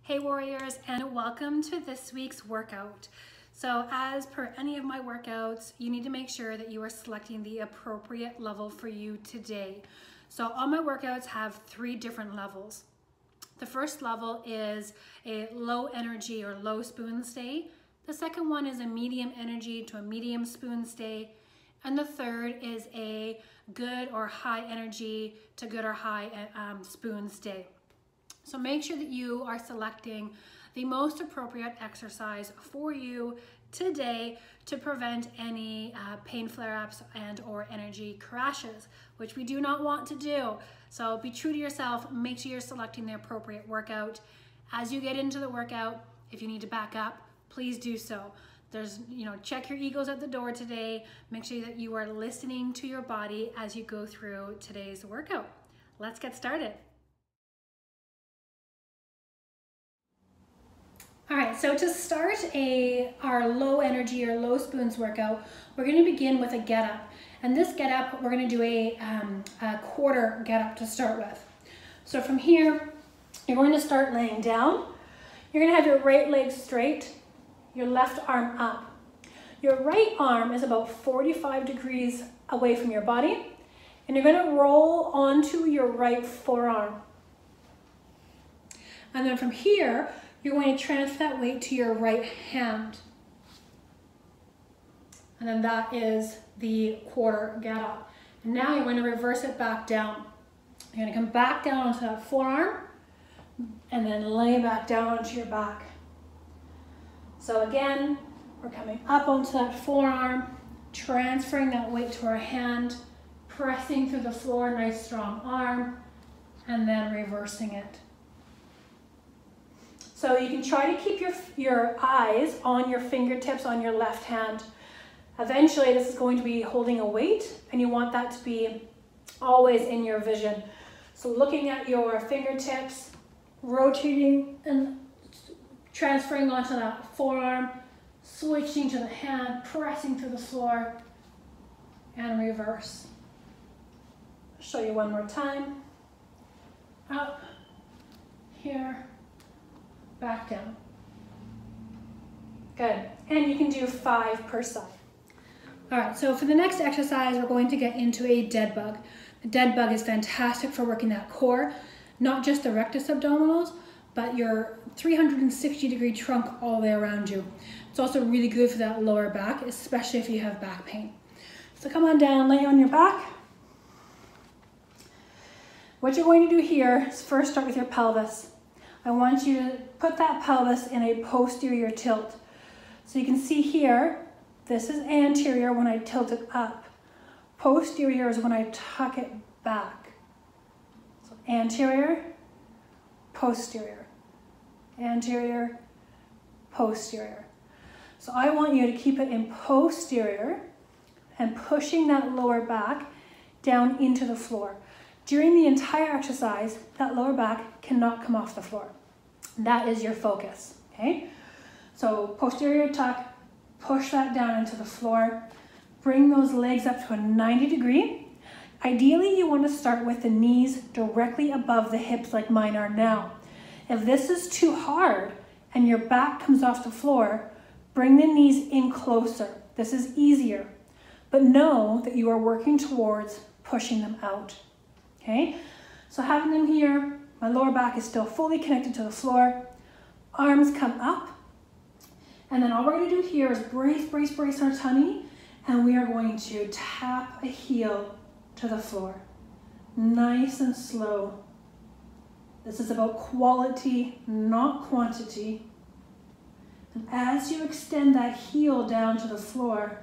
Hey warriors, and welcome to this week's workout. So as per any of my workouts, you need to make sure that you are selecting the appropriate level for you today. So all my workouts have 3 different levels. The first level is a low energy or low spoon stay. The second one is a medium energy to a medium spoon stay. And the third is a good or high energy to good or high spoon stay. So make sure that you are selecting the most appropriate exercise for you today to prevent any pain flare-ups and or energy crashes, which we do not want to do. So be true to yourself, make sure you're selecting the appropriate workout. As you get into the workout, if you need to back up, please do so. Check your egos at the door today. Make sure that you are listening to your body as you go through today's workout. Let's get started. All right, so to start our low energy or low spoons workout, we're going to begin with a get up. And this get up, we're going to do a quarter get up to start with. So from here, you're going to start laying down. You're going to have your right leg straight, your left arm up. Your right arm is about 45 degrees away from your body, and you're going to roll onto your right forearm. And then from here, you're going to transfer that weight to your right hand. And then that is the quarter get up. And now you're going to reverse it back down. You're going to come back down onto that forearm and then lay back down onto your back. So again, we're coming up onto that forearm, transferring that weight to our hand, pressing through the floor, nice strong arm, and then reversing it. So you can try to keep your eyes on your fingertips on your left hand. Eventually this is going to be holding a weight, and you want that to be always in your vision. So looking at your fingertips, rotating and transferring onto that forearm, switching to the hand, pressing through the floor, and reverse. I'll show you one more time. Up, here, back down. Good. And you can do 5 per side. All right, so for the next exercise, we're going to get into a dead bug. The dead bug is fantastic for working that core, not just the rectus abdominals, but your 360-degree trunk all the way around you. It's also really good for that lower back, especially if you have back pain. So come on down, lay on your back. What you're going to do here is first start with your pelvis. I want you to put that pelvis in a posterior tilt. So you can see here, this is anterior when I tilt it up. Posterior is when I tuck it back. So anterior, posterior, anterior, posterior. So I want you to keep it in posterior and pushing that lower back down into the floor. During the entire exercise, that lower back cannot come off the floor. That is your focus, okay? So posterior tuck, push that down into the floor, bring those legs up to a 90 degree. Ideally, you want to start with the knees directly above the hips like mine are now. If this is too hard and your back comes off the floor, bring the knees in closer. This is easier, but know that you are working towards pushing them out. Okay, so having them here, my lower back is still fully connected to the floor. Arms come up. And then all we're going to do here is brace, brace, brace our tummy. And we are going to tap a heel to the floor. Nice and slow. This is about quality, not quantity. And as you extend that heel down to the floor,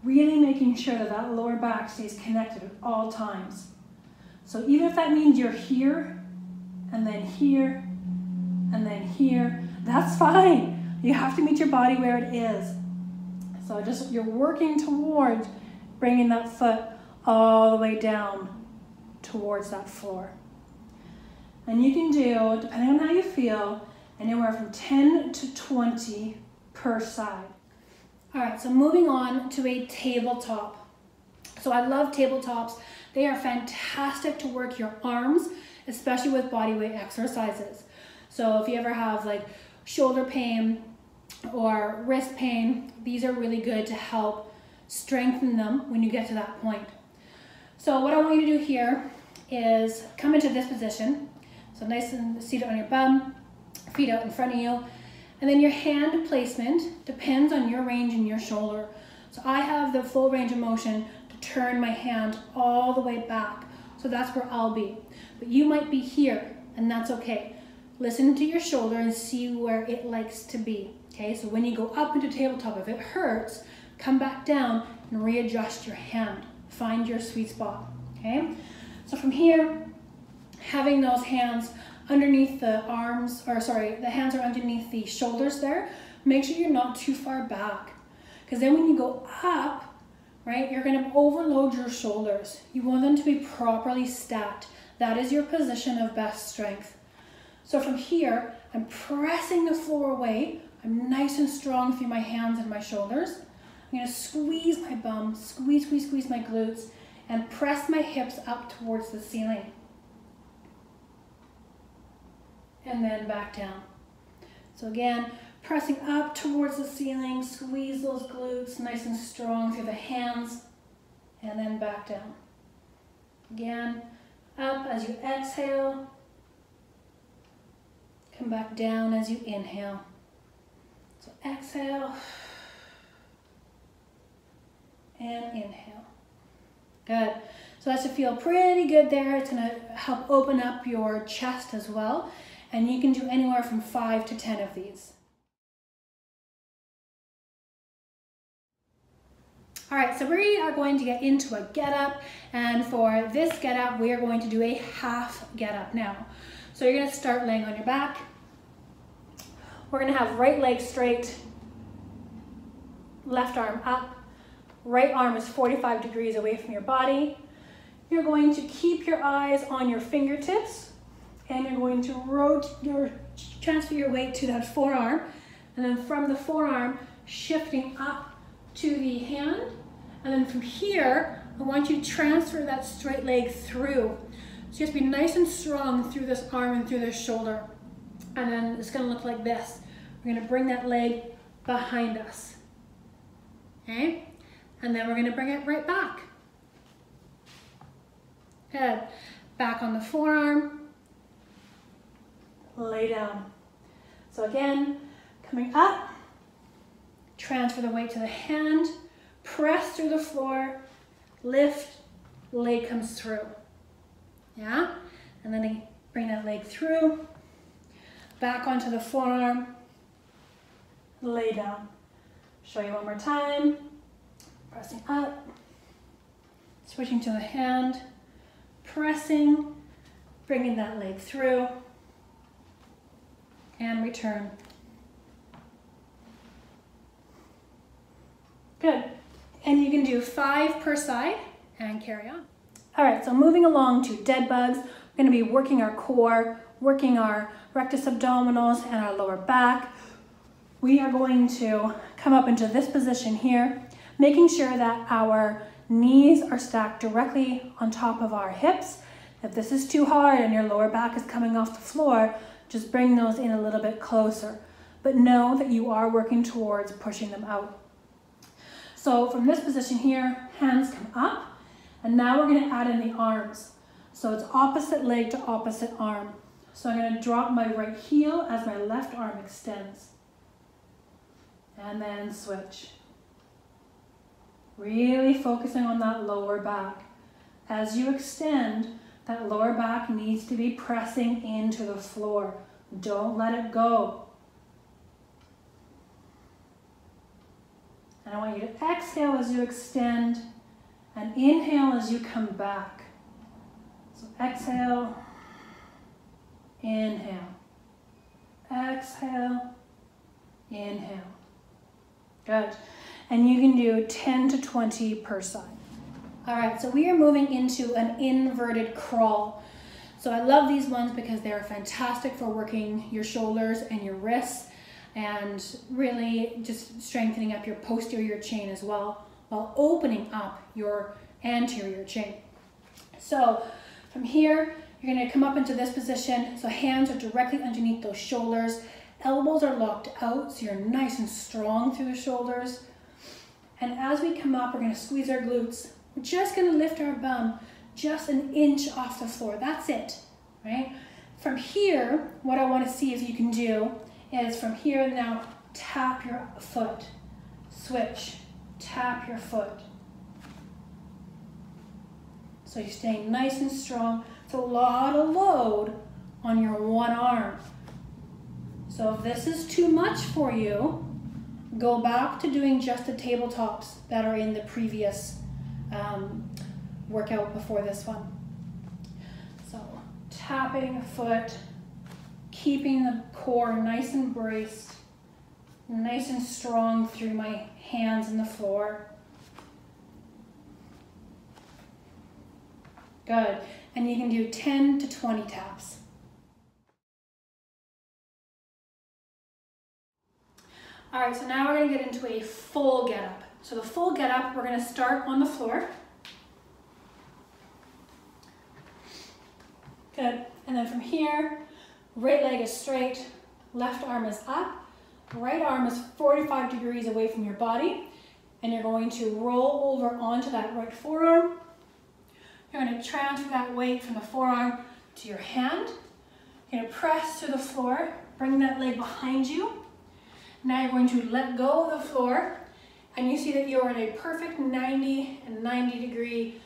really making sure that that lower back stays connected at all times. So even if that means you're here, and then here, and then here, that's fine. You have to meet your body where it is. So you're working towards bringing that foot all the way down towards that floor. And you can do, depending on how you feel, anywhere from 10 to 20 per side. All right, so moving on to a tabletop. So I love tabletops. They are fantastic to work your arms, especially with bodyweight exercises. So if you ever have like shoulder pain or wrist pain, these are really good to help strengthen them when you get to that point. So what I want you to do here is come into this position. So nice and seated on your bum, feet out in front of you. And then your hand placement depends on your range in your shoulder. So I have the full range of motion to turn my hand all the way back. So that's where I'll be. But you might be here, and that's okay. Listen to your shoulder and see where it likes to be. Okay, so when you go up into tabletop, if it hurts, come back down and readjust your hand. Find your sweet spot, okay? So from here, having those hands underneath the arms, or sorry, the hands are underneath the shoulders there, make sure you're not too far back. Because then when you go up, right, you're gonna overload your shoulders. You want them to be properly stacked. That is your position of best strength. So from here, I'm pressing the floor away. I'm nice and strong through my hands and my shoulders. I'm gonna squeeze my bum, squeeze my glutes, and press my hips up towards the ceiling. And then back down. So again, pressing up towards the ceiling, squeeze those glutes nice and strong through the hands, and then back down. Again, up as you exhale, come back down as you inhale. So exhale, and inhale. Good. So that should feel pretty good there. It's gonna help open up your chest as well. And you can do anywhere from 5 to 10 of these. All right, so we are going to get into a get up. And for this get up, we are going to do a half get up now. So you're gonna start laying on your back. We're gonna have right leg straight, left arm up. Right arm is 45 degrees away from your body. You're going to keep your eyes on your fingertips, and you're going to transfer your weight to that forearm, and then from the forearm, shifting up to the hand, and then from here, I want you to transfer that straight leg through. So you have to be nice and strong through this arm and through this shoulder, and then it's gonna look like this. We're gonna bring that leg behind us, okay? And then we're gonna bring it right back. Good. Back on the forearm, lay down. So again, coming up, transfer the weight to the hand, press through the floor, lift, leg comes through. Yeah? And then bring that leg through, back onto the forearm, lay down. Show you one more time. Pressing up, switching to the hand, pressing, bringing that leg through, and return. Good. And you can do 5 per side and carry on. All right, so moving along to dead bugs, we're going to be working our core, working our rectus abdominals and our lower back. We are going to come up into this position here, making sure that our knees are stacked directly on top of our hips. If this is too hard and your lower back is coming off the floor, just bring those in a little bit closer. But know that you are working towards pushing them out. So from this position here, hands come up, and now we're gonna add in the arms. So it's opposite leg to opposite arm. So I'm gonna drop my right heel as my left arm extends. And then switch. Really focusing on that lower back. As you extend, that lower back needs to be pressing into the floor. Don't let it go. And I want you to exhale as you extend and inhale as you come back. So exhale, inhale, exhale, inhale. Good. And you can do 10 to 20 per side. All right, so we are moving into an inverted crawl. So I love these ones because they're fantastic for working your shoulders and your wrists and really just strengthening up your posterior chain as well, while opening up your anterior chain. So from here, You're gonna come up into this position, so hands are directly underneath those shoulders. Elbows are locked out, so you're nice and strong through the shoulders. And as we come up, we're gonna squeeze our glutes. We're just gonna lift our bum just an inch off the floor. That's it, right? From here, what I wanna see if you can do is from here now, tap your foot. Switch, tap your foot. So you're staying nice and strong. It's a lot of load on your one arm. So if this is too much for you, go back to doing just the tabletops that are in the previous workout before this one. So tapping a foot, keeping the core nice and braced, nice and strong through my hands in the floor. Good. And you can do 10 to 20 taps. All right, so now we're gonna get into a full get up. So the full get up, we're gonna start on the floor. Good, and then from here, right leg is straight, left arm is up, right arm is 45 degrees away from your body, and you're going to roll over onto that right forearm. You're gonna transfer that weight from the forearm to your hand. You're gonna press to the floor, bring that leg behind you. Now you're going to let go of the floor, and you see that you're in a perfect 90 and 90 degree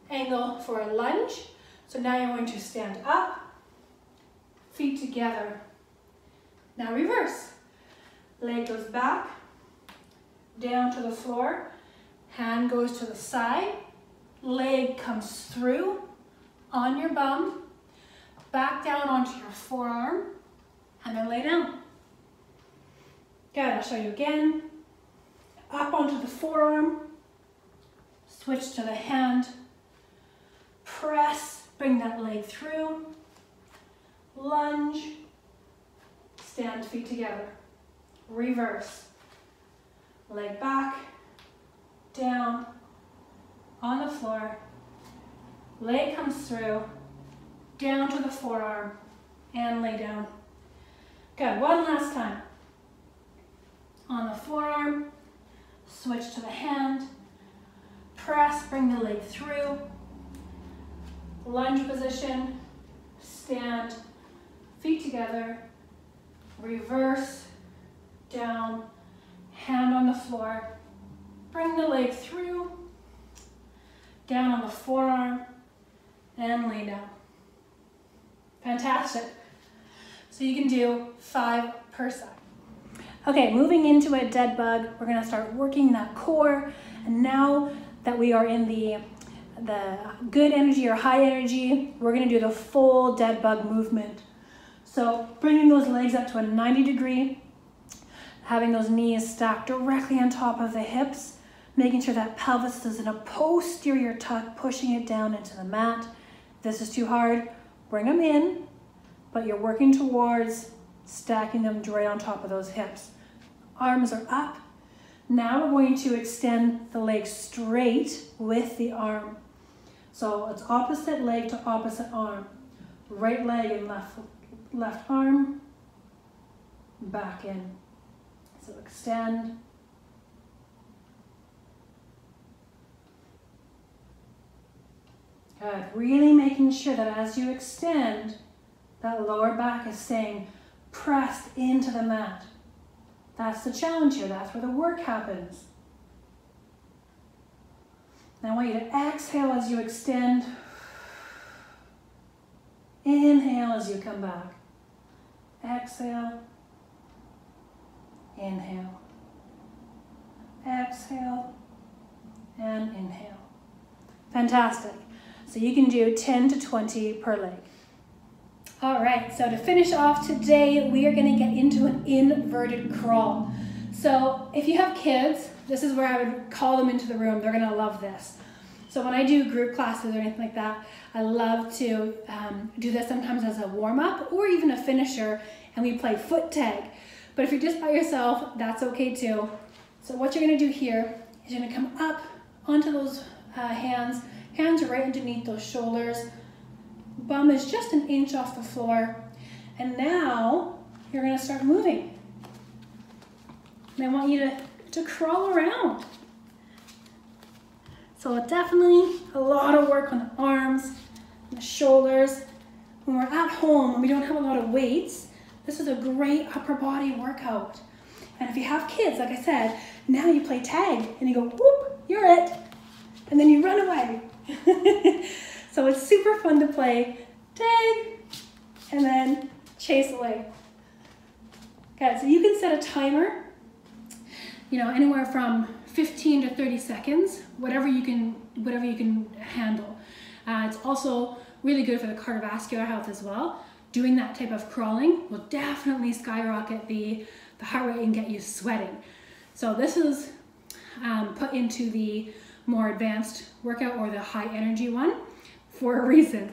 angle for a lunge. So now you're going to stand up, feet together. Now reverse. Leg goes back, down to the floor, hand goes to the side, leg comes through on your bum, back down onto your forearm, and then lay down. Good, I'll show you again. Up onto the forearm, switch to the hand, press, bring that leg through, lunge, stand feet together, reverse, leg back, down, on the floor, leg comes through, down to the forearm, and lay down. Good, one last time. On the forearm, switch to the hand, press, bring the leg through, lunge position, stand, feet together, reverse, down, hand on the floor, bring the leg through, down on the forearm, and lay down. Fantastic. So you can do 5 per side. Okay, moving into a dead bug, we're gonna start working that core. And now that we are in the good energy or high energy, we're gonna do the full dead bug movement. So bringing those legs up to a 90 degree, having those knees stacked directly on top of the hips, making sure that pelvis is in a posterior tuck, pushing it down into the mat. If this is too hard, bring them in, but you're working towards stacking them right on top of those hips. Arms are up. Now we're going to extend the leg straight with the arm. So it's opposite leg to opposite arm. Right leg and left arm, back in. So extend. Good. Really making sure that as you extend, that lower back is staying pressed into the mat. That's the challenge here. That's where the work happens. Now I want you to exhale as you extend. Inhale as you come back. Exhale. Inhale. Exhale. And inhale. Fantastic. So you can do 10 to 20 per leg. All right, so to finish off today, we are gonna get into an inverted crawl. So if you have kids, this is where I would call them into the room. They're gonna love this. So when I do group classes or anything like that, I love to do this sometimes as a warm-up or even a finisher, and we play foot tag. But if you're just by yourself, that's okay too. So what you're gonna do here is you're gonna come up onto those hands. Hands are right underneath those shoulders. Bum is just an inch off the floor. And now you're gonna start moving. And I want you to crawl around. So definitely a lot of work on the arms, and the shoulders. When we're at home and we don't have a lot of weights, this is a great upper body workout. And if you have kids, like I said, now you play tag and you go, whoop, you're it. And then you run away. So it's super fun to play tag and then chase away. Okay, so you can set a timer, you know, anywhere from 15 to 30 seconds, whatever you can handle. It's also really good for the cardiovascular health as well. Doing that type of crawling will definitely skyrocket the heart rate and get you sweating. So this is put into the more advanced workout or the high energy one for a reason.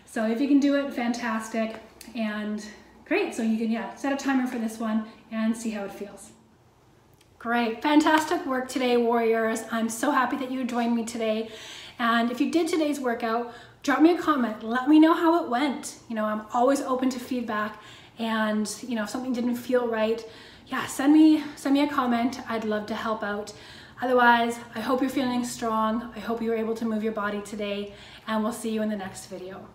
So if you can do it, fantastic, and great. So you can, set a timer for this one and see how it feels. Great, fantastic work today, warriors. I'm so happy that you joined me today. And if you did today's workout, drop me a comment. Let me know how it went. You know, I'm always open to feedback. And you know, if something didn't feel right, send me a comment. I'd love to help out. Otherwise, I hope you're feeling strong. I hope you were able to move your body today, and we'll see you in the next video.